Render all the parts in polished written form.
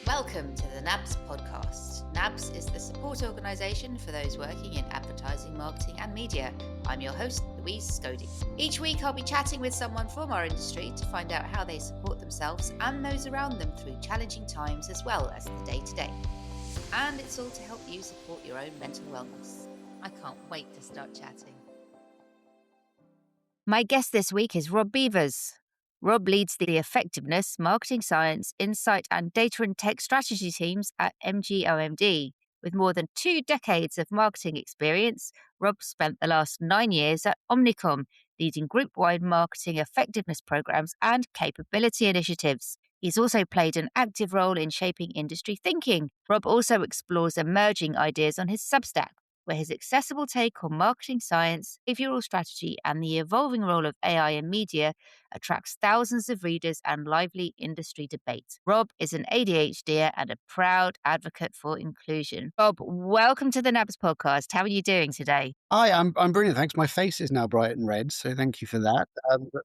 Welcome to the NABS podcast. NABS is the support organisation for those working in advertising, marketing and media. I'm your host, Louise Scody. Each week I'll be chatting with someone from our industry to find out how they support themselves and those around them through challenging times as well as the day-to-day. And it's all to help you support your own mental wellness. I can't wait to start chatting. My guest this week is Rob Beevers. Rob leads the effectiveness, marketing science, insight and data and tech strategy teams at MG OMD. With more than 2 decades of marketing experience, Rob spent the last 9 years at Omnicom, leading group-wide marketing effectiveness programs and capability initiatives. He's also played an active role in shaping industry thinking. Rob also explores emerging ideas on his Substack, where his accessible take on marketing science, behavioral strategy, and the evolving role of AI in media attracts thousands of readers and lively industry debate. Rob is an ADHDer and a proud advocate for inclusion. Rob, welcome to the NABS podcast. How are you doing today? Hi, I'm brilliant. Thanks. My face is now bright and red, so thank you for that.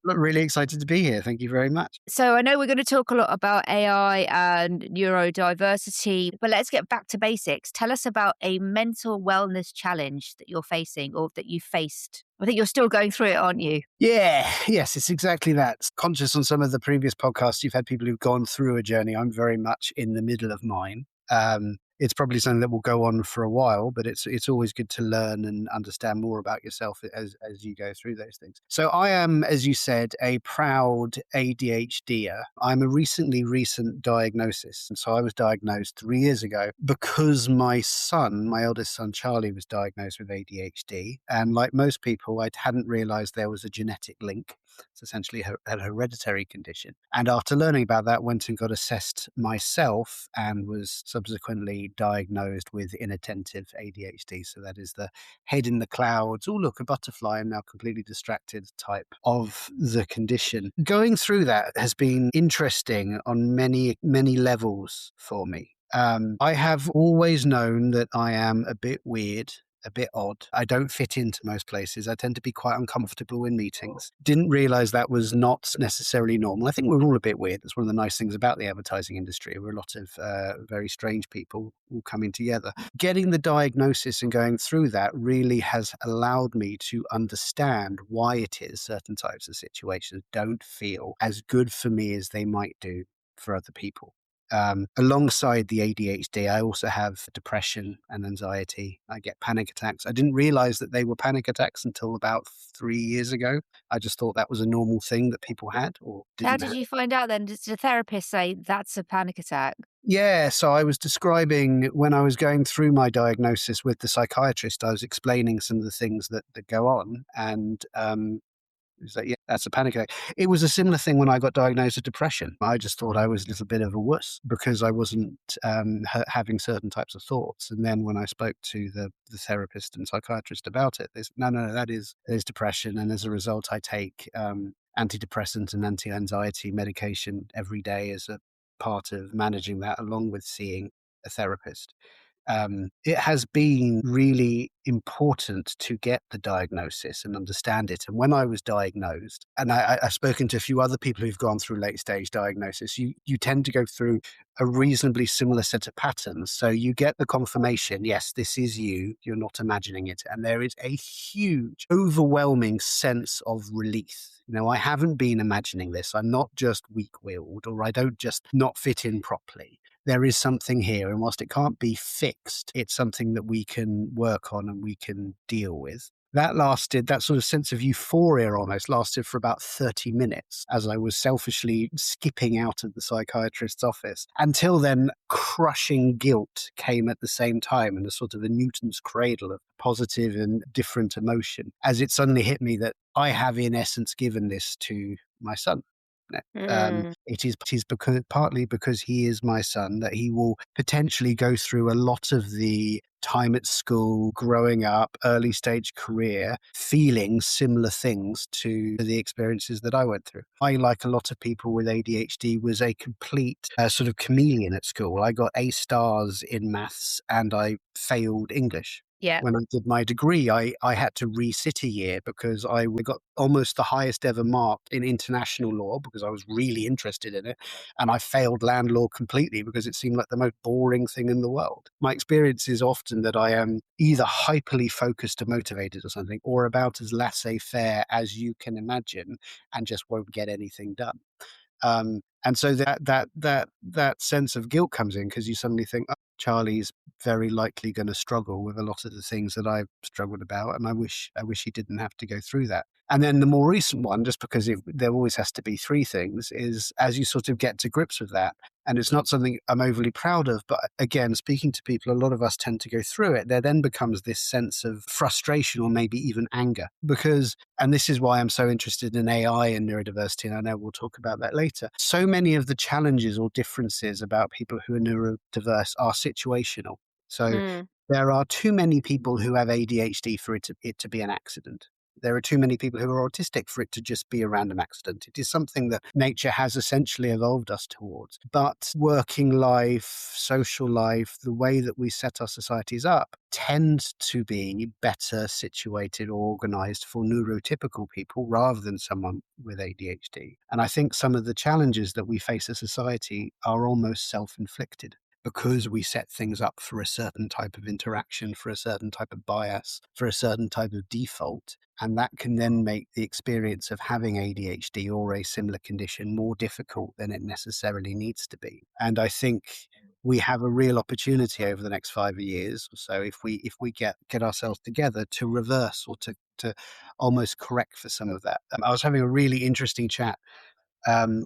Look, really excited to be here. Thank you very much. So I know we're going to talk a lot about AI and neurodiversity, but let's get back to basics. Tell us about a mental wellness challenge that you're facing or that you faced. I think you're still going through it, aren't you? Yes, it's exactly that. Conscious on some of the previous podcasts, you've had people who've gone through a journey. I'm very much in the middle of mine. It's probably something that will go on for a while, but it's always good to learn and understand more about yourself as you go through those things. So I am, as you said, a proud ADHDer. I'm a recent diagnosis. And so I was diagnosed 3 years ago because my eldest son, Charlie, was diagnosed with ADHD. And like most people, I hadn't realized there was a genetic link. It's essentially a hereditary condition. And after learning about that, went and got assessed myself and was subsequently diagnosed with inattentive ADHD. So that is the head in the clouds. Oh, look, a butterfly. I'm now completely distracted type of the condition. Going through that has been interesting on many, many levels for me. I have always known that I am a bit weird, a bit odd. I don't fit into most places. I tend to be quite uncomfortable in meetings. Didn't realize that was not necessarily normal. I think we're all a bit weird. That's one of the nice things about the advertising industry. We're a lot of very strange people all coming together. Getting the diagnosis and going through that really has allowed me to understand why it is certain types of situations don't feel as good for me as they might do for other people. Alongside the ADHD, I also have depression and anxiety. I get panic attacks. I didn't realize that they were panic attacks until about 3 years ago. I just thought that was a normal thing that people had or didn't How did you find out then? Did the therapist say that's a panic attack? Yeah, so I was describing when I was going through my diagnosis with the psychiatrist, I was explaining some of the things that go on. And he was like, yeah, that's a panic attack. It was a similar thing when I got diagnosed with depression. I just thought I was a little bit of a wuss because I wasn't having certain types of thoughts. And then when I spoke to the therapist and psychiatrist about it, they said, no, that is depression. And as a result, I take antidepressant and anti-anxiety medication every day as a part of managing that, along with seeing a therapist. It has been really important to get the diagnosis and understand it. And when I was diagnosed, and I've spoken to a few other people who've gone through late stage diagnosis, you tend to go through a reasonably similar set of patterns. So you get the confirmation, yes, this is you, you're not imagining it. And there is a huge, overwhelming sense of relief. I haven't been imagining this. I'm not just weak-willed, or I don't just not fit in properly. There is something here, and whilst it can't be fixed, it's something that we can work on and we can deal with. That sort of sense of euphoria almost lasted for about 30 minutes as I was selfishly skipping out of the psychiatrist's office. Until then, crushing guilt came at the same time, and a sort of a Newton's cradle of positive and different emotion, as it suddenly hit me that I have in essence given this to my son. It is partly because he is my son that he will potentially go through a lot of the time at school, growing up, early stage career, feeling similar things to the experiences that I went through. I, like a lot of people with ADHD, was a complete sort of chameleon at school. I got A stars in maths and I failed English. Yeah. When I did my degree, I had to resit a year because I got almost the highest ever mark in international law because I was really interested in it. And I failed land law completely because it seemed like the most boring thing in the world. My experience is often that I am either hyperly focused or motivated or something, or about as laissez faire as you can imagine and just won't get anything done. And so that sense of guilt comes in because you suddenly think, oh, Charlie's very likely going to struggle with a lot of the things that I've struggled about, and I wish he didn't have to go through that. And then the more recent one, just because there always has to be three things, is as you sort of get to grips with that, and it's not something I'm overly proud of, but again, speaking to people, a lot of us tend to go through it. There then becomes this sense of frustration or maybe even anger because, and this is why I'm so interested in AI and neurodiversity, and I know we'll talk about that later. So many of the challenges or differences about people who are neurodiverse are situational. So Mm. there are too many people who have ADHD for it to be an accident. There are too many people who are autistic for it to just be a random accident. It is something that nature has essentially evolved us towards. But working life, social life, the way that we set our societies up tend to be better situated or organized for neurotypical people rather than someone with ADHD. And I think some of the challenges that we face as society are almost self-inflicted, because we set things up for a certain type of interaction, for a certain type of bias, for a certain type of default. And that can then make the experience of having ADHD or a similar condition more difficult than it necessarily needs to be. And I think we have a real opportunity over the next 5 years or so if we get ourselves together to reverse or to almost correct for some of that. I was having a really interesting chat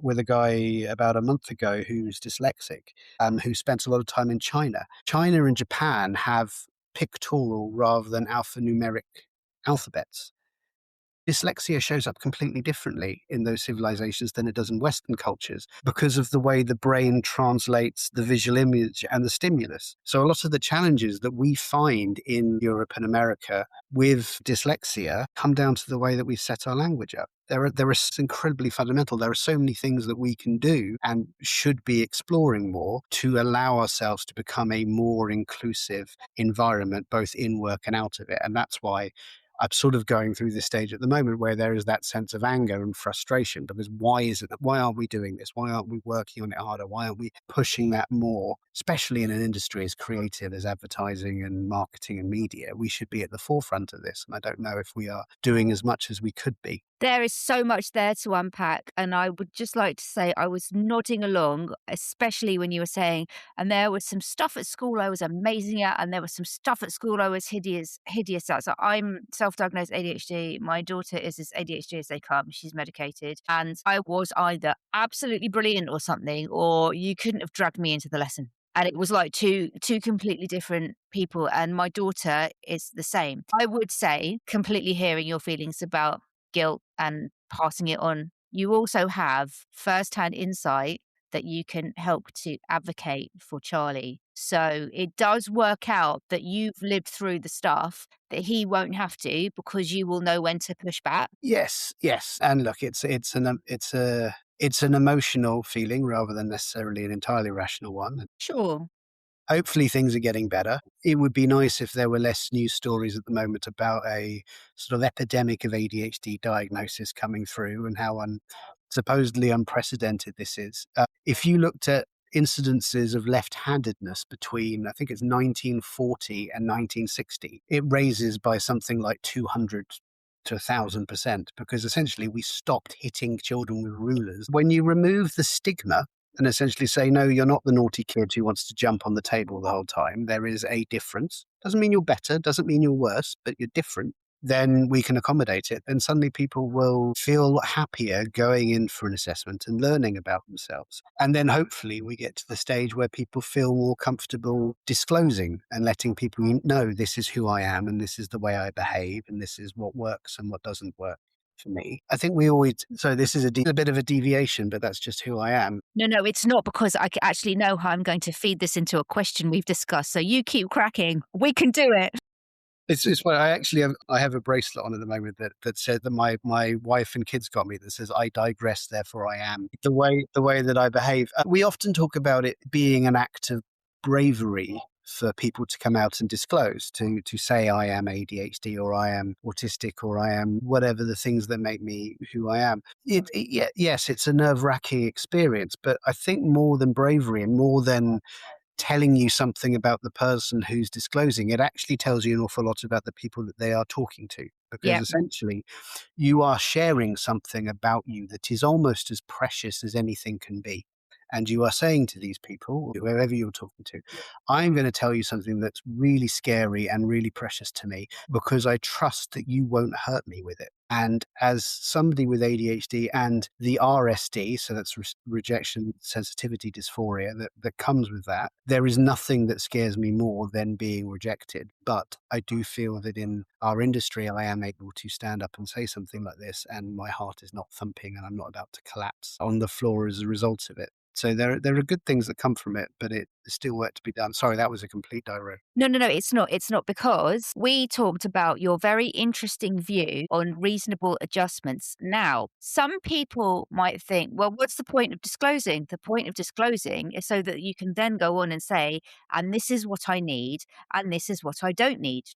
with a guy about a month ago who's dyslexic, who spent a lot of time in China. China and Japan have pictorial rather than alphanumeric alphabets. Dyslexia shows up completely differently in those civilizations than it does in Western cultures because of the way the brain translates the visual image and the stimulus. So a lot of the challenges that we find in Europe and America with dyslexia come down to the way that we set our language up. There are incredibly fundamental. There are so many things that we can do and should be exploring more to allow ourselves to become a more inclusive environment, both in work and out of it. And that's why I'm sort of going through this stage at the moment where there is that sense of anger and frustration because why aren't we doing this? Why aren't we working on it harder? Why aren't we pushing that more? Especially in an industry as creative as advertising and marketing and media, we should be at the forefront of this. And I don't know if we are doing as much as we could be. There is so much there to unpack. And I would just like to say I was nodding along, especially when you were saying, and there was some stuff at school I was amazing at, and there was some stuff at school I was hideous at. So I'm self-diagnosed ADHD. My daughter is as ADHD as they come. She's medicated. And I was either absolutely brilliant or something, or you couldn't have dragged me into the lesson. And it was like two completely different people. And my daughter is the same. I would say, completely hearing your feelings about guilt and passing it on, you also have first-hand insight that you can help to advocate for Charlie. So it does work out that you've lived through the stuff that he won't have to because you will know when to push back. Yes, yes. And look, it's an emotional feeling rather than necessarily an entirely rational one. Sure. Hopefully things are getting better. It would be nice if there were less news stories at the moment about a sort of epidemic of ADHD diagnosis coming through and how supposedly unprecedented this is. If you looked at incidences of left-handedness between, I think it's 1940 and 1960, it raises by something like 200 to 1,000% because essentially we stopped hitting children with rulers. When you remove the stigma and essentially say, no, you're not the naughty kid who wants to jump on the table the whole time. There is a difference. Doesn't mean you're better, doesn't mean you're worse, but you're different. Then we can accommodate it. Then suddenly people will feel happier going in for an assessment and learning about themselves. And then hopefully we get to the stage where people feel more comfortable disclosing and letting people know this is who I am and this is the way I behave and this is what works and what doesn't work for me. I think we always, so this is a bit of a deviation, but that's just who I am. No, it's not, because I actually know how I'm going to feed this into a question we've discussed. So you keep cracking. We can do it. It's what I actually have. I have a bracelet on at the moment that said that my wife and kids got me that says I digress, therefore I am. The way that I behave. We often talk about it being an act of bravery for people to come out and disclose, to say I am ADHD or I am autistic or I am whatever the things that make me who I am. Yes, it's a nerve-wracking experience, but I think more than bravery and more than telling you something about the person who's disclosing, it actually tells you an awful lot about the people that they are talking to. Because Yeah. essentially, you are sharing something about you that is almost as precious as anything can be. And you are saying to these people, whoever you're talking to, I'm going to tell you something that's really scary and really precious to me because I trust that you won't hurt me with it. And as somebody with ADHD and the RSD, so that's rejection sensitivity dysphoria, that comes with that, there is nothing that scares me more than being rejected. But I do feel that in our industry, I am able to stand up and say something like this, and my heart is not thumping and I'm not about to collapse on the floor as a result of it. So there are good things that come from it, but there's still work to be done. Sorry, that was a complete direct. No, no, no, it's not. It's not, because we talked about your very interesting view on reasonable adjustments. Now, some people might think, well, what's the point of disclosing? The point of disclosing is so that you can then go on and say, and this is what I need, and this is what I don't need,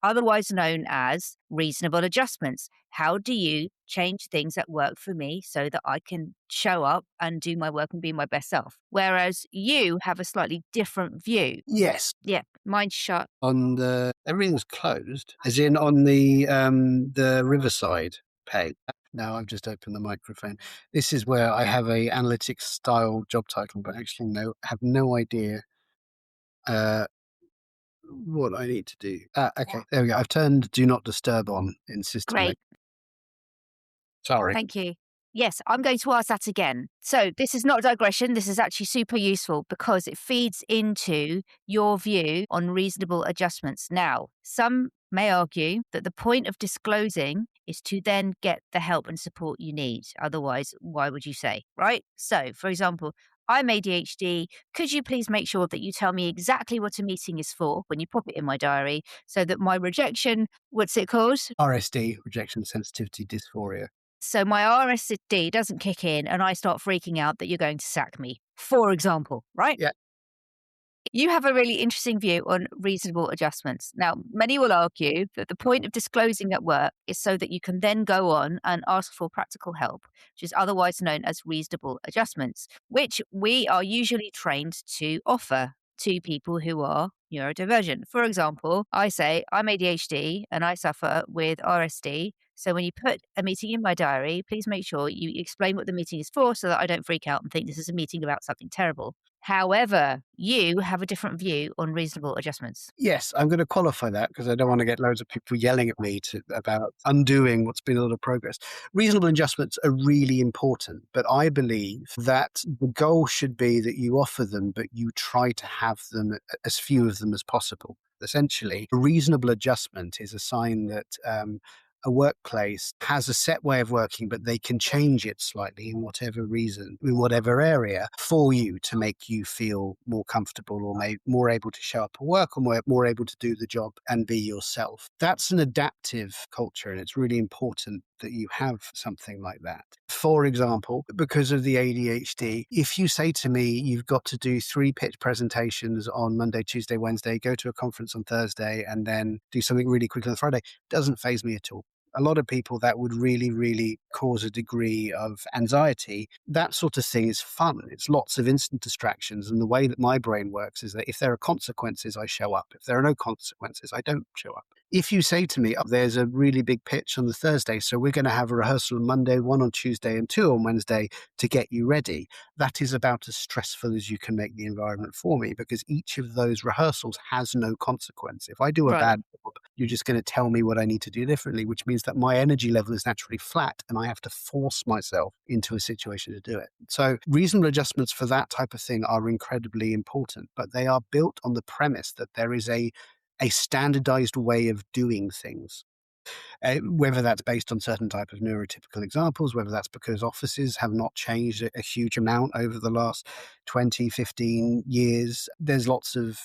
otherwise known as reasonable adjustments. How do you change things that work for me so that I can show up and do my work and be my best self? Whereas you have a slightly different view. Yes, Yeah, mine's shut. on the everything's closed, as in on the Riverside page. Now I've just opened the microphone. This is where I have a analytics style job title, but actually have no idea what I need to do. Okay, there we go. I've turned do not disturb on in system. Great. Sorry. Thank you. Yes, I'm going to ask that again. So, this is not a digression. This is actually super useful because it feeds into your view on reasonable adjustments. Now, some may argue that the point of disclosing is to then get the help and support you need. Otherwise, why would you say, right? So, for example, I'm ADHD. Could you please make sure that you tell me exactly what a meeting is for when you pop it in my diary so that my rejection, what's it called? RSD, rejection sensitivity dysphoria. So my RSD doesn't kick in and I start freaking out that you're going to sack me, for example, right? Yeah. You have a really interesting view on reasonable adjustments. Now, many will argue that the point of disclosing at work is so that you can then go on and ask for practical help, which is otherwise known as reasonable adjustments, which we are usually trained to offer to people who are neurodivergent. For example, I say I'm ADHD and I suffer with RSD. So when you put a meeting in my diary, please make sure you explain what the meeting is for so that I don't freak out and think this is a meeting about something terrible. However, you have a different view on reasonable adjustments. Yes, I'm going to qualify that because I don't want to get loads of people yelling at me about undoing what's been a lot of progress. Reasonable adjustments are really important, but I believe that the goal should be that you offer them, but you try to have them, as few of them as possible. Essentially, a reasonable adjustment is a sign that a workplace has a set way of working, but they can change it slightly in whatever reason, in whatever area for you to make you feel more comfortable or more able to show up at work or more able to do the job and be yourself. That's an adaptive culture, and it's really important that you have something like that. For example, because of the ADHD, if you say to me, you've got to do 3 pitch presentations on Monday, Tuesday, Wednesday, go to a conference on Thursday, and then do something really quickly on Friday, doesn't faze me at all. A lot of people that would really, really cause a degree of anxiety. That sort of thing is fun. It's lots of instant distractions. And the way that my brain works is that if there are consequences, I show up. If there are no consequences, I don't show up. If you say to me, oh, there's a really big pitch on the Thursday, so we're going to have a rehearsal on Monday, 1 on Tuesday and 2 on Wednesday to get you ready, that is about as stressful as you can make the environment for me, because each of those rehearsals has no consequence. If I do a Right. bad job, you're just going to tell me what I need to do differently, which means that my energy level is naturally flat and I have to force myself into a situation to do it. So reasonable adjustments for that type of thing are incredibly important, but they are built on the premise that there is a standardized way of doing things. Whether that's based on certain type of neurotypical examples, whether that's because offices have not changed a huge amount over the last 20, 15 years. There's lots of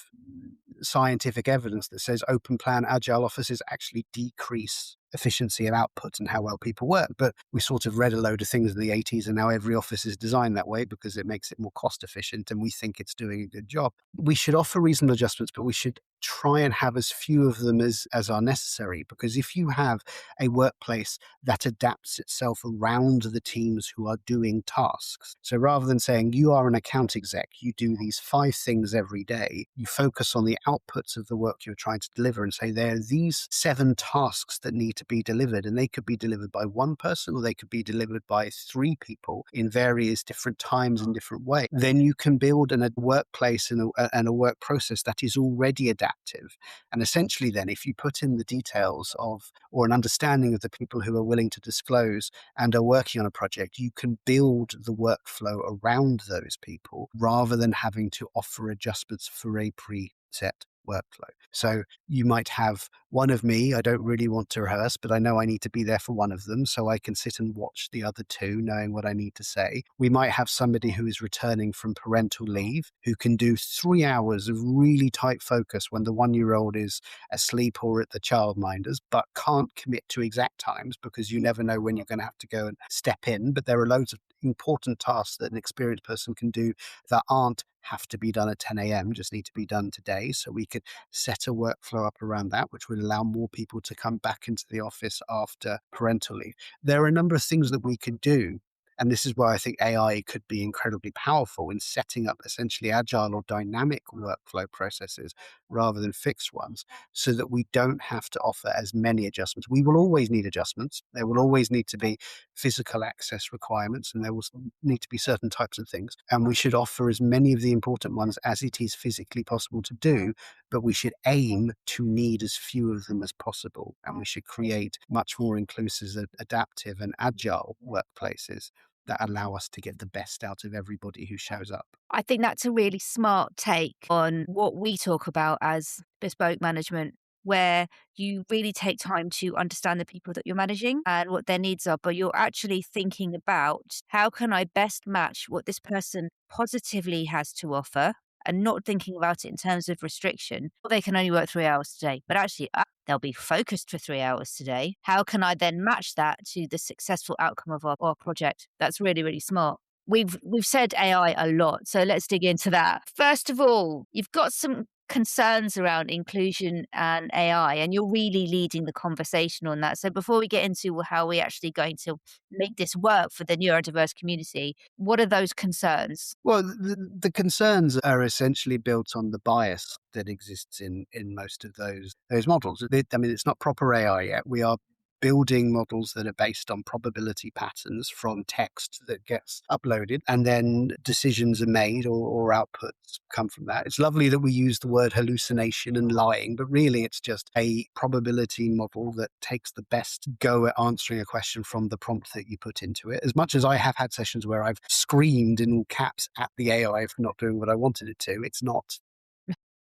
scientific evidence that says open plan agile offices actually decrease efficiency and output and how well people work. But we sort of read a load of things in the 80s, and now every office is designed that way because it makes it more cost efficient and we think it's doing a good job. We should offer reasonable adjustments, but we should try and have as few of them as are necessary, because if you have a workplace that adapts itself around the teams who are doing tasks, so rather than saying you are an account exec, you do these 5 things every day, you focus on the outputs of the work you're trying to deliver and say there are these 7 tasks that need to be delivered, and they could be delivered by one person or they could be delivered by 3 people in various different times and different ways. Then you can build a workplace and a work process that is already adaptive. And essentially then, if you put in the details of, or an understanding of the people who are willing to disclose and are working on a project, you can build the workflow around those people rather than having to offer adjustments for a preset workflow. So you might have one of me, I don't really want to rehearse, but I know I need to be there for one of them, so I can sit and watch the other 2, knowing what I need to say. We might have somebody who is returning from parental leave who can do 3 hours of really tight focus when the 1-year-old is asleep or at the childminders, but can't commit to exact times because you never know when you're going to have to go and step in. But there are loads of important tasks that an experienced person can do that aren't have to be done at 10 a.m., just need to be done today. So we could set a workflow up around that, which would allow more people to come back into the office after parental leave. There are a number of things that we could do. And this is where I think AI could be incredibly powerful in setting up essentially agile or dynamic workflow processes rather than fixed ones, so that we don't have to offer as many adjustments. We will always need adjustments. There will always need to be physical access requirements, and there will need to be certain types of things. And we should offer as many of the important ones as it is physically possible to do, but we should aim to need as few of them as possible. And we should create much more inclusive, adaptive, and agile workplaces that allow us to get the best out of everybody who shows up. I think that's a really smart take on what we talk about as bespoke management, where you really take time to understand the people that you're managing and what their needs are, but you're actually thinking about how can I best match what this person positively has to offer, and not thinking about it in terms of restriction. Well, they can only work 3 hours today, but actually they'll be focused for 3 hours today. How can I then match that to the successful outcome of our project? That's really, really smart. We've said AI a lot, so let's dig into that. First of all, you've got some concerns around inclusion and AI, and you're really leading the conversation on that. So before we get into how we're actually going to make this work for the neurodiverse community, what are those concerns? Well, the concerns are essentially built on the bias that exists in most of those models. I mean, it's not proper AI yet. We are building models that are based on probability patterns from text that gets uploaded, and then decisions are made or outputs come from that. It's lovely that we use the word hallucination and lying, but really it's just a probability model that takes the best go at answering a question from the prompt that you put into it. As much as I have had sessions where I've screamed in all caps at the AI for not doing what I wanted it to, it's not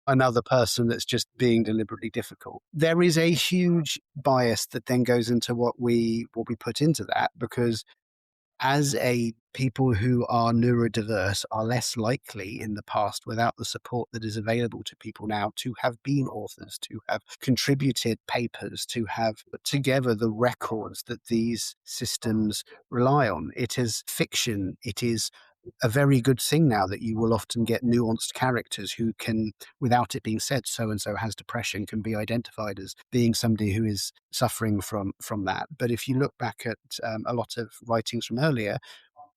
another person that's just being deliberately difficult. There is a huge bias that then goes into what we put into that, because as people who are neurodiverse are less likely in the past, without the support that is available to people now, to have been authors, to have contributed papers, to have put together the records that these systems rely on. It is fiction. It is a very good thing now that you will often get nuanced characters who can, without it being said, so-and-so has depression, can be identified as being somebody who is suffering from that. But if you look back at a lot of writings from earlier,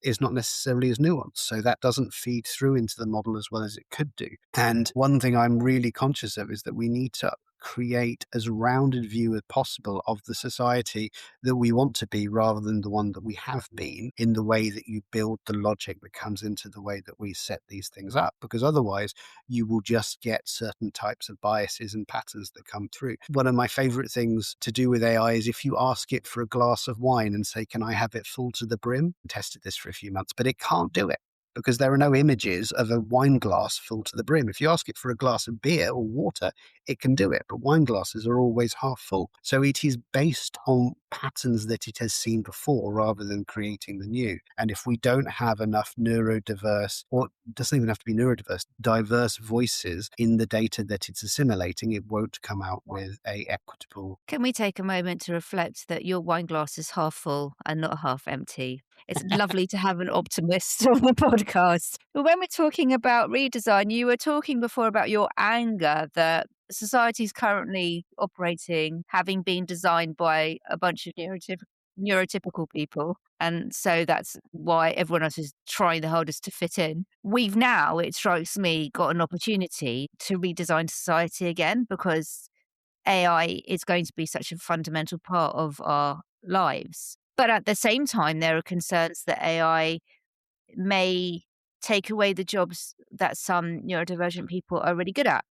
is not necessarily as nuanced. So that doesn't feed through into the model as well as it could do. And one thing I'm really conscious of is that we need to create as rounded view as possible of the society that we want to be, rather than the one that we have been, in the way that you build the logic that comes into the way that we set these things up, because otherwise you will just get certain types of biases and patterns that come through. One of my favorite things to do with AI is if you ask it for a glass of wine and say, can I have it full to the brim? I tested this for a few months, but it can't do it, because there are no images of a wine glass full to the brim. If you ask it for a glass of beer or water, it can do it, but wine glasses are always half full. So it is based on patterns that it has seen before rather than creating the new. And if we don't have enough neurodiverse, or it doesn't even have to be neurodiverse, diverse voices in the data that it's assimilating, it won't come out with a equitable. Can we take a moment to reflect that your wine glass is half full and not half empty? It's lovely to have an optimist on the podcast. But when we're talking about redesign, you were talking before about your anger that society is currently operating, having been designed by a bunch of neurotypical people. And so that's why everyone else is trying the hardest to fit in. We've now, it strikes me, got an opportunity to redesign society again because AI is going to be such a fundamental part of our lives. But at the same time, there are concerns that AI may take away the jobs that some neurodivergent people are really good at.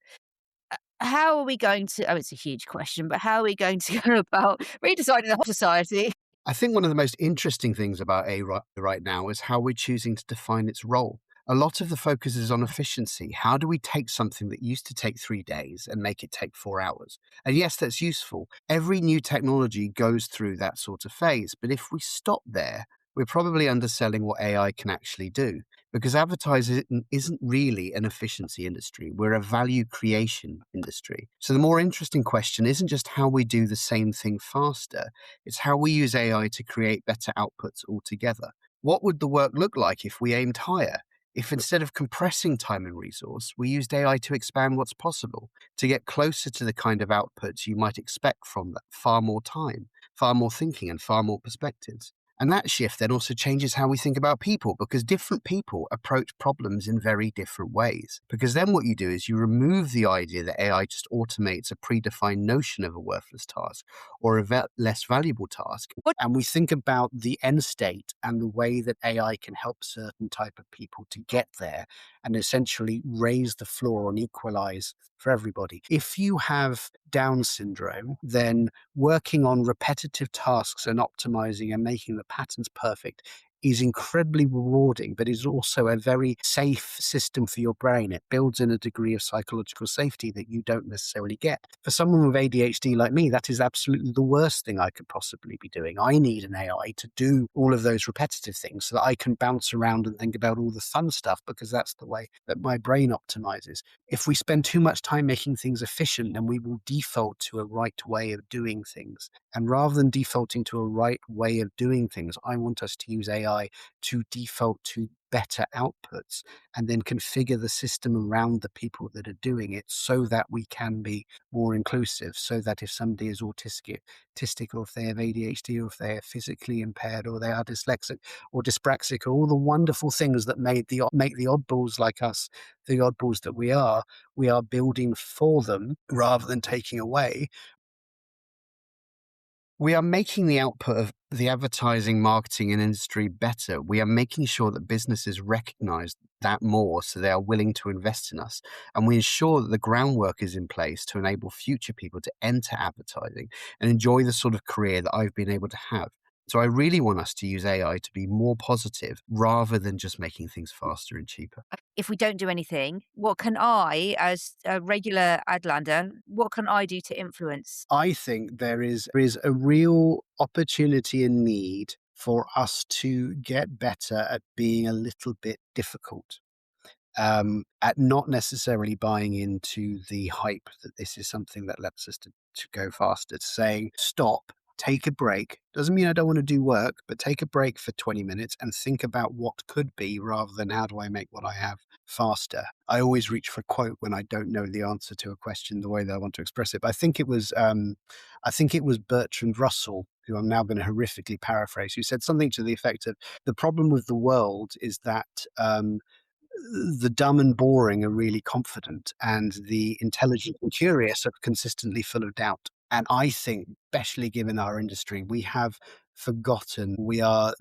How are we going to, oh, it's a huge question, but how are we going to go about redesigning the whole society? I think one of the most interesting things about AI right now is how we're choosing to define its role. A lot of the focus is on efficiency. How do we take something that used to take 3 days and make it take 4 hours? And yes, that's useful. Every new technology goes through that sort of phase. But if we stop there, we're probably underselling what AI can actually do, because advertising isn't really an efficiency industry. We're a value creation industry. So the more interesting question isn't just how we do the same thing faster, it's how we use AI to create better outputs altogether. What would the work look like if we aimed higher? If instead of compressing time and resource, we used AI to expand what's possible, to get closer to the kind of outputs you might expect from that, far more time, far more thinking, and far more perspectives. And that shift then also changes how we think about people, because different people approach problems in very different ways. Because then what you do is you remove the idea that AI just automates a predefined notion of a worthless task or a less valuable task. And we think about the end state and the way that AI can help certain type of people to get there and essentially raise the floor and equalize for everybody. If you have Down syndrome, then working on repetitive tasks and optimizing and making the patterns perfect is incredibly rewarding, but is also a very safe system for your brain. It builds in a degree of psychological safety that you don't necessarily get. For someone with ADHD like me, that is absolutely the worst thing I could possibly be doing. I need an AI to do all of those repetitive things so that I can bounce around and think about all the fun stuff, because that's the way that my brain optimizes. If we spend too much time making things efficient, then we will default to a right way of doing things. And rather than defaulting to a right way of doing things, I want us to use AI to default to better outputs and then configure the system around the people that are doing it so that we can be more inclusive, so that if somebody is autistic, or if they have ADHD, or if they are physically impaired, or they are dyslexic or dyspraxic, or all the wonderful things that make the oddballs like us the oddballs that we are building for them rather than taking away. We are making the output of the advertising, marketing, and industry better. We are making sure that businesses recognize that more so they are willing to invest in us. And we ensure that the groundwork is in place to enable future people to enter advertising and enjoy the sort of career that I've been able to have. So I really want us to use AI to be more positive rather than just making things faster and cheaper. If we don't do anything, what can I, as a regular Adlander, what can I do to influence? I think there is a real opportunity and need for us to get better at being a little bit difficult. At not necessarily buying into the hype that this is something that lets us to go faster, saying, stop, take a break. Doesn't mean I don't want to do work, but take a break for 20 minutes and think about what could be rather than how do I make what I have faster. I always reach for a quote when I don't know the answer to a question the way that I want to express it. But I think it was Bertrand Russell, who I'm now going to horrifically paraphrase, who said something to the effect of, the problem with the world is that the dumb and boring are really confident, and the intelligent and curious are consistently full of doubt. And I think, especially given our industry, we have forgotten, we are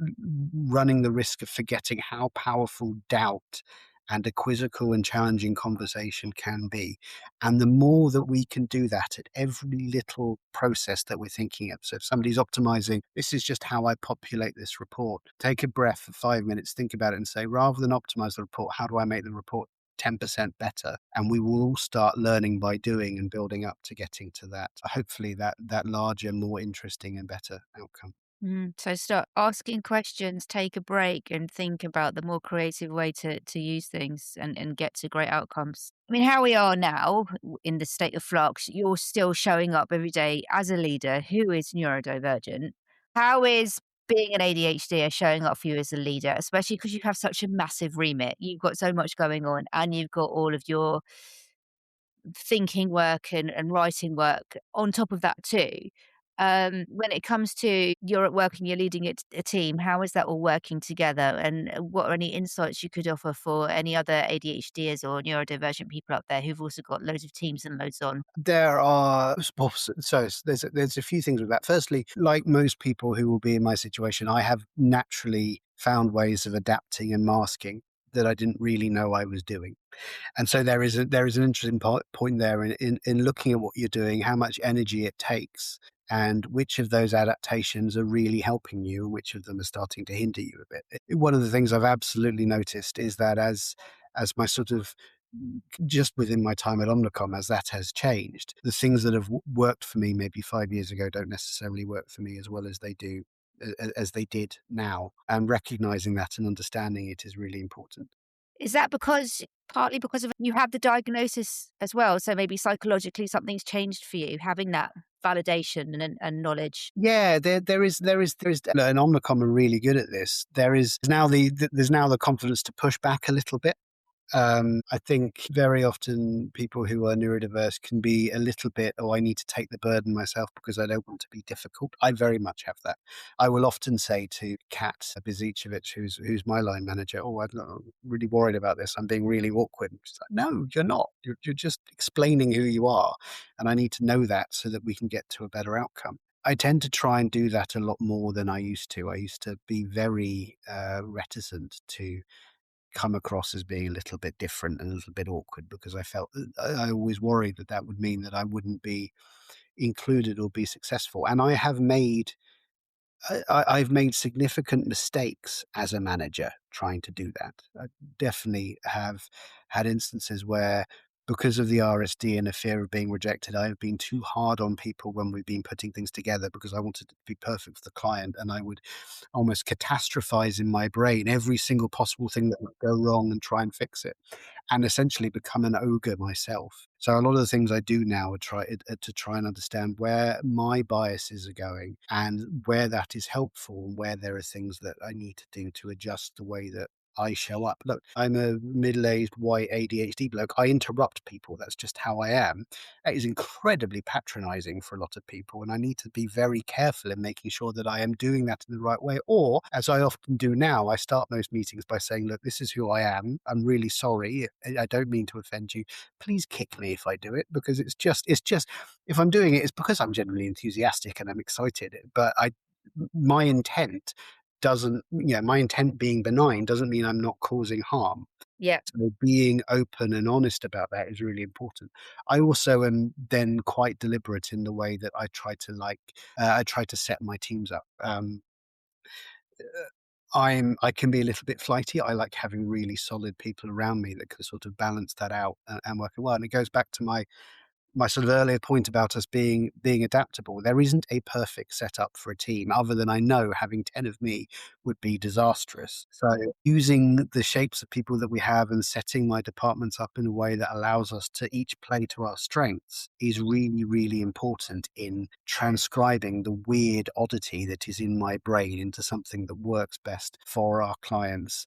running the risk of forgetting how powerful doubt and a quizzical and challenging conversation can be. And the more that we can do that at every little process that we're thinking of. So if somebody's optimizing, this is just how I populate this report. Take a breath for 5 minutes, think about it and say, rather than optimize the report, how do I make the report 10% better. And we will all start learning by doing and building up to getting to that, hopefully that larger, more interesting and better outcome. So start asking questions, take a break, and think about the more creative way to use things and get to great outcomes. I mean, how we are now in the state of flux, you're still showing up every day as a leader who is neurodivergent. How is being an ADHD showing up for you as a leader, especially because you have such a massive remit? You've got so much going on and you've got all of your thinking work and writing work on top of that too. When it comes to you're at work and you're leading a team, how is that all working together? And what are any insights you could offer for any other ADHDers or neurodivergent people out there who've also got loads of teams and loads on? There are there's a few things with that. Firstly, like most people who will be in my situation, I have naturally found ways of adapting and masking that I didn't really know I was doing. And so there is an interesting point there in looking at what you're doing, how much energy it takes, and which of those adaptations are really helping you, and which of them are starting to hinder you a bit. One of the things I've absolutely noticed is that as my sort of just within my time at Omnicom, as that has changed, the things that have worked for me maybe 5 years ago don't necessarily work for me as well as they do as they did now. And recognizing that and understanding it is really important. Is that because partly because of you have the diagnosis as well? So maybe psychologically something's changed for you, having that validation and knowledge. Yeah, and Omnicom are really good at this. There's now the confidence to push back a little bit. I think very often people who are neurodiverse can be a little bit, oh, I need to take the burden myself because I don't want to be difficult. I very much have that. I will often say to Kat Bizicevic, who's my line manager, oh, I'm really worried about this. I'm being really awkward. And she's like, no, you're not. You're just explaining who you are. And I need to know that so that we can get to a better outcome. I tend to try and do that a lot more than I used to. I used to be very reticent to come across as being a little bit different and a little bit awkward because I felt I always worried that that would mean that I wouldn't be included or be successful. And I've made significant mistakes as a manager trying to do that. I definitely have had instances where, because of the RSD and a fear of being rejected, I have been too hard on people when we've been putting things together because I wanted it to be perfect for the client. And I would almost catastrophize in my brain every single possible thing that would go wrong and try and fix it, and essentially become an ogre myself. So a lot of the things I do now are to try and understand where my biases are going and where that is helpful and where there are things that I need to do to adjust the way that I show up. Look, I'm a middle-aged white ADHD bloke. I interrupt people. That's just how I am. That is incredibly patronizing for a lot of people. And I need to be very careful in making sure that I am doing that in the right way. Or, as I often do now, I start most meetings by saying, look, this is who I am. I'm really sorry. I don't mean to offend you. Please kick me if I do it, because if I'm doing it, it's because I'm genuinely enthusiastic and I'm excited. But my intent my intent being benign doesn't mean I'm not causing harm. Yeah. So being open and honest about that is really important. I also am then quite deliberate in the way that I try to set my teams up. I can be a little bit flighty. I like having really solid people around me that can sort of balance that out and work well. And it goes back to my sort of earlier point about us being adaptable. There isn't a perfect setup for a team other than I know having 10 of me would be disastrous. So using the shapes of people that we have and setting my departments up in a way that allows us to each play to our strengths is really, really important in transcribing the weird oddity that is in my brain into something that works best for our clients,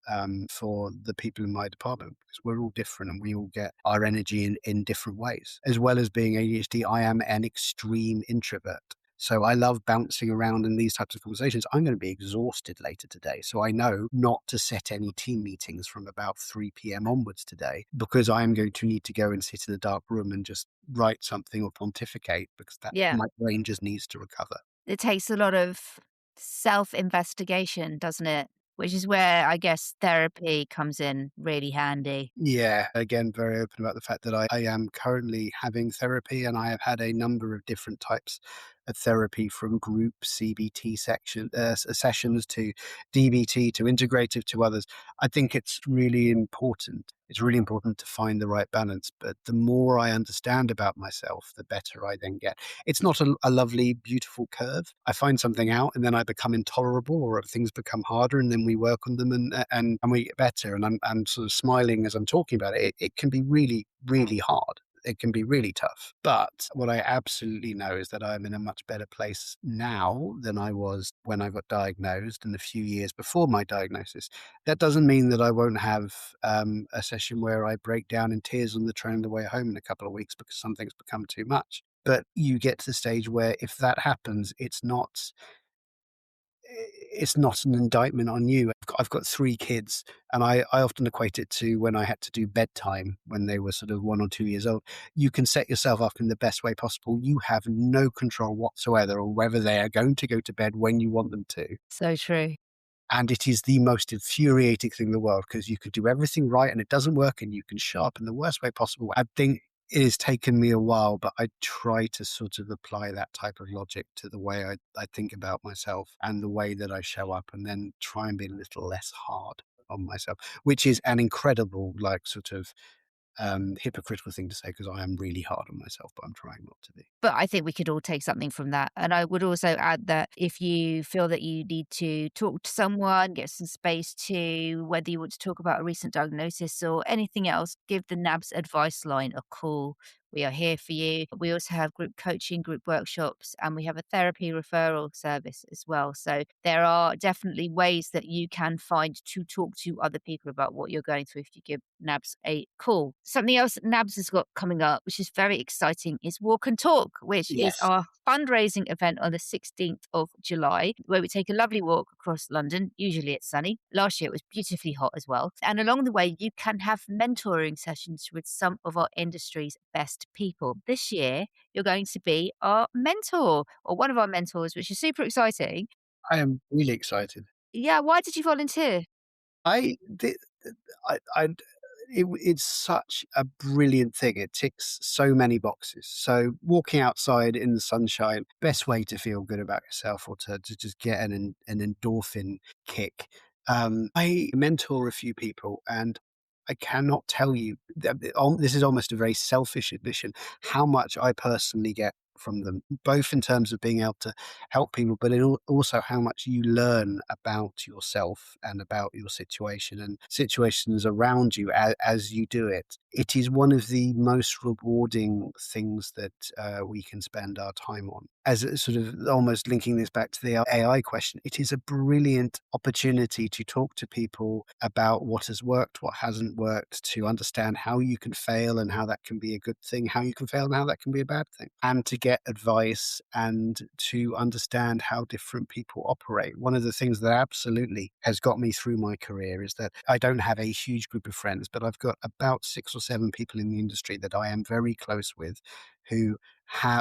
for the people in my department, because we're all different and we all get our energy in different ways. As well as being ADHD, I am an extreme introvert. So I love bouncing around in these types of conversations. I'm going to be exhausted later today. So I know not to set any team meetings from about 3 p.m. onwards today, because I'm going to need to go and sit in a dark room and just write something or pontificate, because Yeah. my brain just needs to recover. It takes a lot of self-investigation, doesn't it? Which is where I guess therapy comes in really handy. Yeah, again, very open about the fact that I am currently having therapy, and I have had a number of different types therapy from group CBT sessions to DBT to integrative to others. I think it's really important. It's really important to find the right balance. But the more I understand about myself, the better I then get. It's not a lovely, beautiful curve. I find something out and then I become intolerable, or things become harder, and then we work on them and we get better. And I'm sort of smiling as I'm talking about it. It can be really, really hard. It can be really tough. But what I absolutely know is that I'm in a much better place now than I was when I got diagnosed and a few years before my diagnosis. That doesn't mean that I won't have a session where I break down in tears on the train on the way home in a couple of weeks because something's become too much. But you get to the stage where if that happens, it's not an indictment on you. I've got 3 kids, and I often equate it to when I had to do bedtime when they were sort of 1 or 2 years old. You can set yourself up in the best way possible. You have no control whatsoever on whether they are going to go to bed when you want them to. So true. And it is the most infuriating thing in the world because you could do everything right and it doesn't work, and you can show up in the worst way possible. I think it has taken me a while, but I try to sort of apply that type of logic to the way I think about myself and the way that I show up, and then try and be a little less hard on myself, which is an incredible, like, sort of hypocritical thing to say because I am really hard on myself, but I'm trying not to be. But I think we could all take something from that. And I would also add that if you feel that you need to talk to someone, get some space to, whether you want to talk about a recent diagnosis or anything else, give the NABS advice line a call. We are here for you. We also have group coaching, group workshops, and we have a therapy referral service as well. So there are definitely ways that you can find to talk to other people about what you're going through if you give NABS a call. Something else that NABS has got coming up, which is very exciting, is Walk and Talk, which is Yes. our fundraising event on the 16th of July, where we take a lovely walk across London. Usually it's sunny. Last year it was beautifully hot as well. And along the way, you can have mentoring sessions with some of our industry's best people. This year, you're going to be our mentor, or one of our mentors, which is super exciting. I am really excited. Yeah, why did you volunteer? I did. I it's such a brilliant thing. It ticks so many boxes. So walking outside in the sunshine, best way to feel good about yourself or to just get an endorphin kick. I mentor a few people, and I cannot tell you, this is almost a very selfish admission, how much I personally get from them, both in terms of being able to help people, but also how much you learn about yourself and about your situation and situations around you as you do it. It is one of the most rewarding things that we can spend our time on. As sort of almost linking this back to the AI question, it is a brilliant opportunity to talk to people about what has worked, what hasn't worked, to understand how you can fail and how that can be a good thing, how you can fail and how that can be a bad thing, and to get advice and to understand how different people operate. One of the things that absolutely has got me through my career is that I don't have a huge group of friends, but I've got about 6 or 7 people in the industry that I am very close with who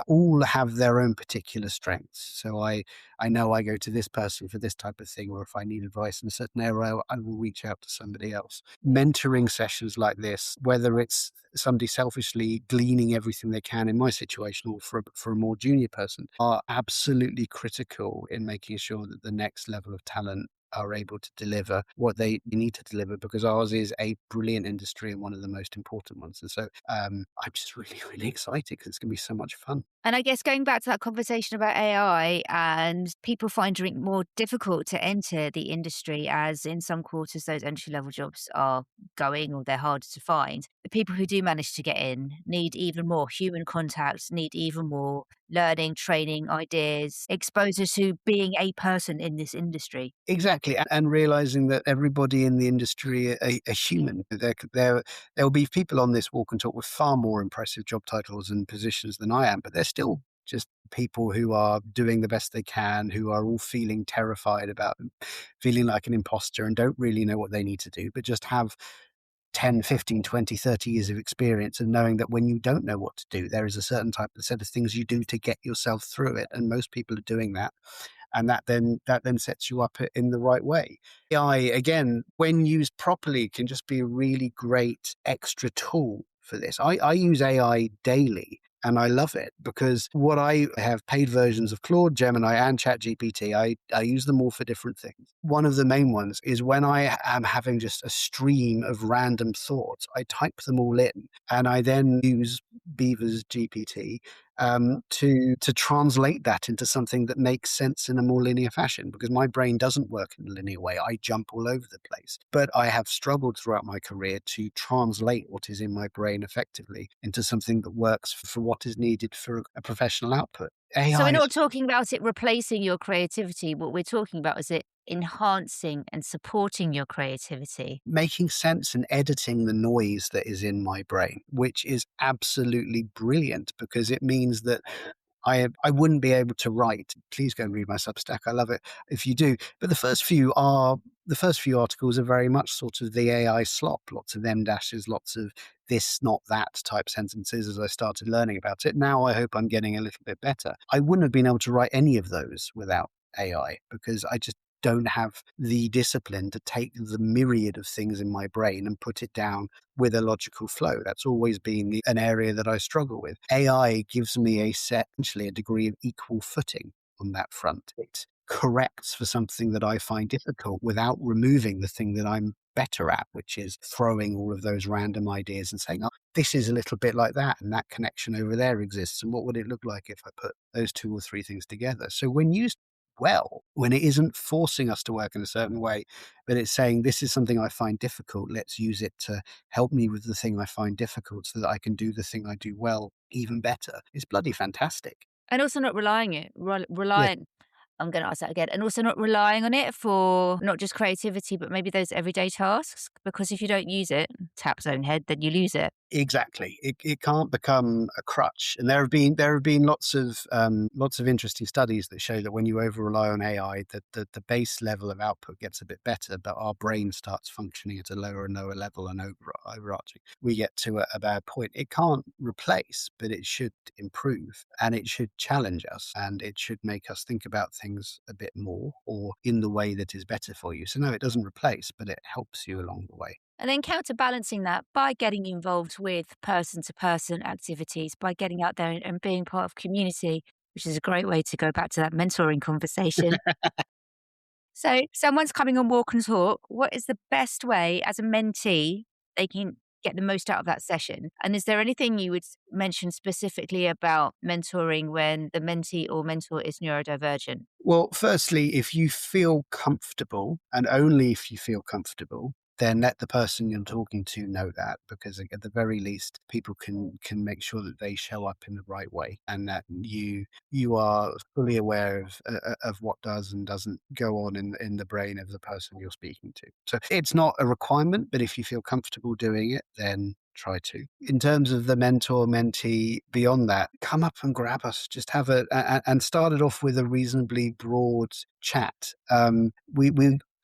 all have their own particular strengths. So I know I go to this person for this type of thing, or if I need advice in a certain area, I will reach out to somebody else. Mentoring sessions like this, whether it's somebody selfishly gleaning everything they can in my situation, or for a more junior person, are absolutely critical in making sure that the next level of talent are able to deliver what they need to deliver, because ours is a brilliant industry and one of the most important ones. And so I'm just really, really excited because it's going to be so much fun. And I guess going back to that conversation about AI, and people finding it more difficult to enter the industry, as in some quarters those entry level jobs are going, or they're harder to find. The people who do manage to get in need even more human contact, need even more learning, training, ideas, exposure to being a person in this industry. Exactly, and realizing that everybody in the industry are human. There will be people on this walk and talk with far more impressive job titles and positions than I am, but they're still just people who are doing the best they can, who are all feeling terrified about them, feeling like an imposter and don't really know what they need to do, but just have 10, 15, 20, 30 years of experience, and knowing that when you don't know what to do, there is a certain set of things you do to get yourself through it. And most people are doing that. And that then sets you up in the right way. AI, again, when used properly, can just be a really great extra tool for this. I use AI daily, And I love it because what I have paid versions of Claude, Gemini, and ChatGPT. I use them all for different things. One of the main ones is when I am having just a stream of random thoughts, I type them all in and I then use Beevers GPT to translate that into something that makes sense in a more linear fashion, because my brain doesn't work in a linear way. I jump all over the place. But I have struggled throughout my career to translate what is in my brain effectively into something that works for what is needed for a professional output. So we're AI is not talking about it replacing your creativity. What we're talking about is it enhancing and supporting your creativity. making sense and editing the noise that is in my brain, which is absolutely brilliant because it means that I wouldn't be able to write. Please go and read my Substack. I love it if you do. But the first few articles are very much sort of the AI slop, lots of M dashes, lots of this, not that type sentences as I started learning about it. Now I hope I'm getting a little bit better. I wouldn't have been able to write any of those without AI because I just don't have the discipline to take the myriad of things in my brain and put it down with a logical flow. That's always been an area that I struggle with. AI gives me essentially a degree of equal footing on that front. It corrects for something that I find difficult without removing the thing that I'm better at, which is throwing all of those random ideas and saying, oh, this is a little bit like that, and that connection over there exists. And what would it look like if I put those two or three things together? So when used well, when it isn't forcing us to work in a certain way, but it's saying, this is something I find difficult, let's use it to help me with the thing I find difficult so that I can do the thing I do well even better. It's bloody fantastic. And also not Yeah, relying I'm gonna ask that again. And also not relying on it for not just creativity, but maybe those everyday tasks. Because if you don't use it, tap zone head, then you lose it. exactly. It can't become a crutch. And there have been lots of interesting studies that show that when you over rely on AI, that the base level of output gets a bit better, but our brain starts functioning at a lower and lower level and overarching. We get to a bad point. It can't replace, but it should improve and it should challenge us and it should make us think about things a bit more or in the way that is better for you. So no, it doesn't replace, but it helps you along the way. And then counterbalancing that by getting involved with person to person activities, by getting out there and being part of community, which is a great way to go back to that mentoring conversation. So, someone's coming on walk and talk. What is the best way as a mentee they can get the most out of that session? And is there anything you would mention specifically about mentoring when the mentee or mentor is neurodivergent? Well, firstly, if you feel comfortable, and only if you feel comfortable, then let the person you're talking to know that, because at the very least, people can make sure that they show up in the right way, and that you are fully aware of what does and doesn't go on in the brain of the person you're speaking to. So it's not a requirement, but if you feel comfortable doing it, then try to. In terms of the mentor mentee, beyond that, come up and grab us. Just have and start it off with a reasonably broad chat. We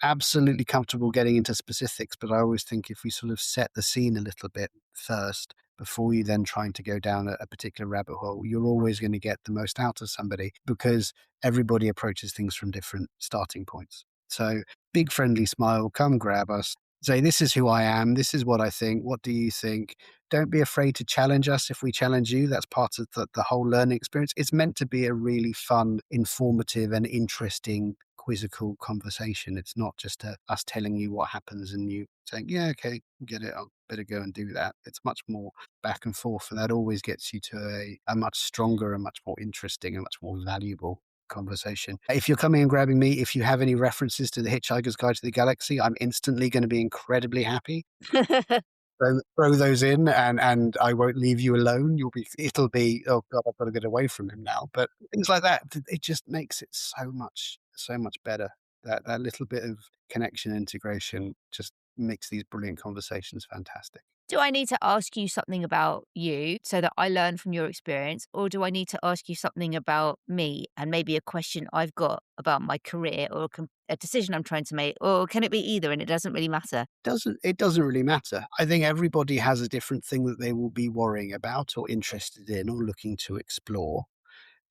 absolutely comfortable getting into specifics, but I always think if we sort of set the scene a little bit first before you then trying to go down a particular rabbit hole, you're always going to get the most out of somebody because everybody approaches things from different starting points. So big friendly smile, come grab us. Say, this is who I am. This is what I think. What do you think? Don't be afraid to challenge us if we challenge you. That's part of the whole learning experience. It's meant to be a really fun, informative, and interesting quizzical conversation. It's not just us telling you what happens and you saying, yeah, okay, get it. I'll better go and do that. It's much more back and forth. And that always gets you to a much stronger and much more interesting and much more valuable conversation. If you're coming and grabbing me, if you have any references to the Hitchhiker's Guide to the Galaxy, I'm instantly going to be incredibly happy. Throw those in and I won't leave you alone. It'll be, oh God, I've got to get away from him now. But things like that, it just makes it so much better. That little bit of connection integration just makes these brilliant conversations fantastic. Do I need to ask you something about you so that I learn from your experience? Or do I need to ask you something about me and maybe a question I've got about my career or a decision I'm trying to make? Or can it be either and it doesn't really matter? It doesn't really matter. I think everybody has a different thing that they will be worrying about or interested in or looking to explore.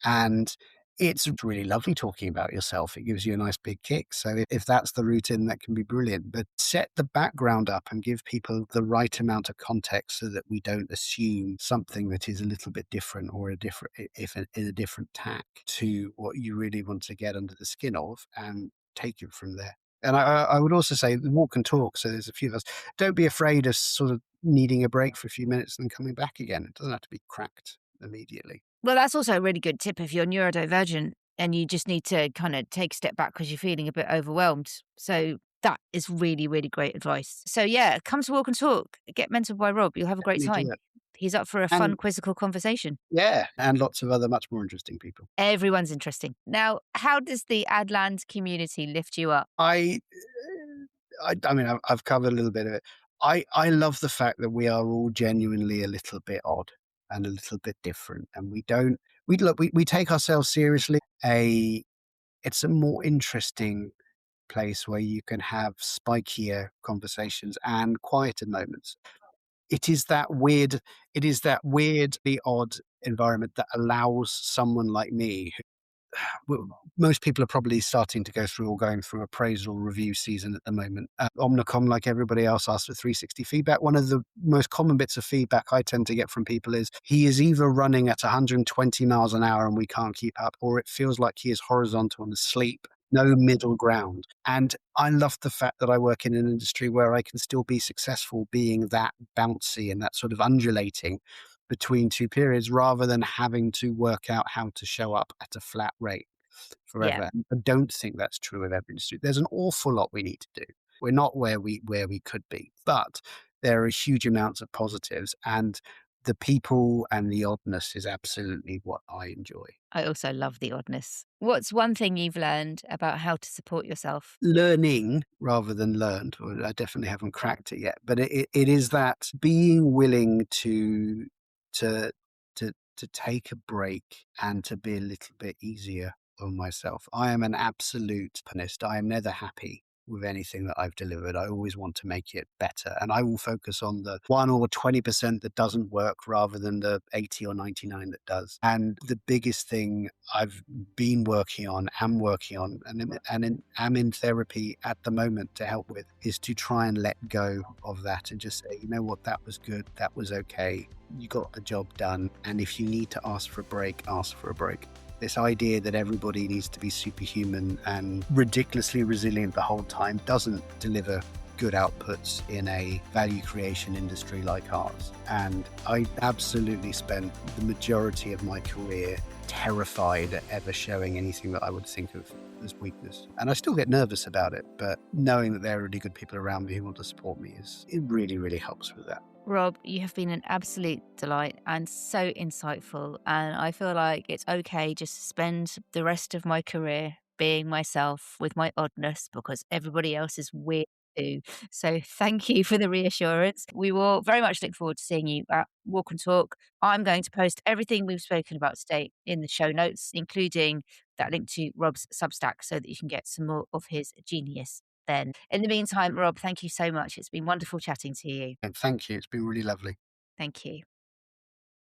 And It's really lovely talking about yourself. It gives you a nice big kick. So if that's the routine, that can be brilliant. But set the background up and give people the right amount of context so that we don't assume something that is a little bit different or in a different tack to what you really want to get under the skin of, and take it from there. And I would also say walk and talk. So there's a few of us. Don't be afraid of sort of needing a break for a few minutes and then coming back again. It doesn't have to be cracked immediately. Well, that's also a really good tip if you're neurodivergent and you just need to kind of take a step back because you're feeling a bit overwhelmed. So that is really, really great advice. So yeah, come to Walk and Talk. Get mentored by Rob. You'll have a great Definitely do time. it. He's up for a fun And quizzical conversation. yeah, and lots of other much more interesting people. Everyone's interesting. Now, how does the Adland community lift you up? I mean, I've covered a little bit of it. I love the fact that we are all genuinely a little bit odd and a little bit different, and we take ourselves seriously. It's a more interesting place where you can have spikier conversations and quieter moments. It is that weirdly odd environment that allows someone like me, well, most people are probably starting to go through or going through appraisal review season at the moment. Omnicom, like everybody else, asks for 360 feedback. One of the most common bits of feedback I tend to get from people is he is either running at 120 miles an hour and we can't keep up, or it feels like he is horizontal and asleep. No middle ground. And I love the fact that I work in an industry where I can still be successful being that bouncy and that sort of undulating between two periods rather than having to work out how to show up at a flat rate Yeah, forever. I don't think that's true of every industry. There's an awful lot we need to do. We're not where we could be, but there are huge amounts of positives, and the people and the oddness is absolutely what I enjoy. I also love the oddness. What's one thing you've learned about how to support yourself? Learning rather than learned, or I definitely haven't cracked it yet, but it is that being willing to to take a break and to be a little bit easier on myself. I am an absolute perfectionist. I am never happy with anything that I've delivered. I always want to make it better, and I will focus on the 1 or 20% that doesn't work rather than the 80 or 99 that does. And the biggest thing I've been working on, am working on, am in therapy at the moment to help with, is to try and let go of that and just say, you know what, that was good, that was okay, you got the job done, and if you need to ask for a break, ask for a break. This idea that everybody needs to be superhuman and ridiculously resilient the whole time doesn't deliver good outputs in a value creation industry like ours. And I absolutely spent the majority of my career terrified at ever showing anything that I would think of as weakness. And I still get nervous about it, but knowing that there are really good people around me who want to support me it really, really helps with that. Rob, you have been an absolute delight and so insightful. And I feel like it's okay just to spend the rest of my career being myself with my oddness because everybody else is weird too. So thank you for the reassurance. We will very much look forward to seeing you at Walk and Talk. I'm going to post everything we've spoken about today in the show notes, including that link to Rob's Substack so that you can get some more of his genius then. In the meantime, Rob, thank you so much. It's been wonderful chatting to you. And thank you. It's been really lovely. Thank you.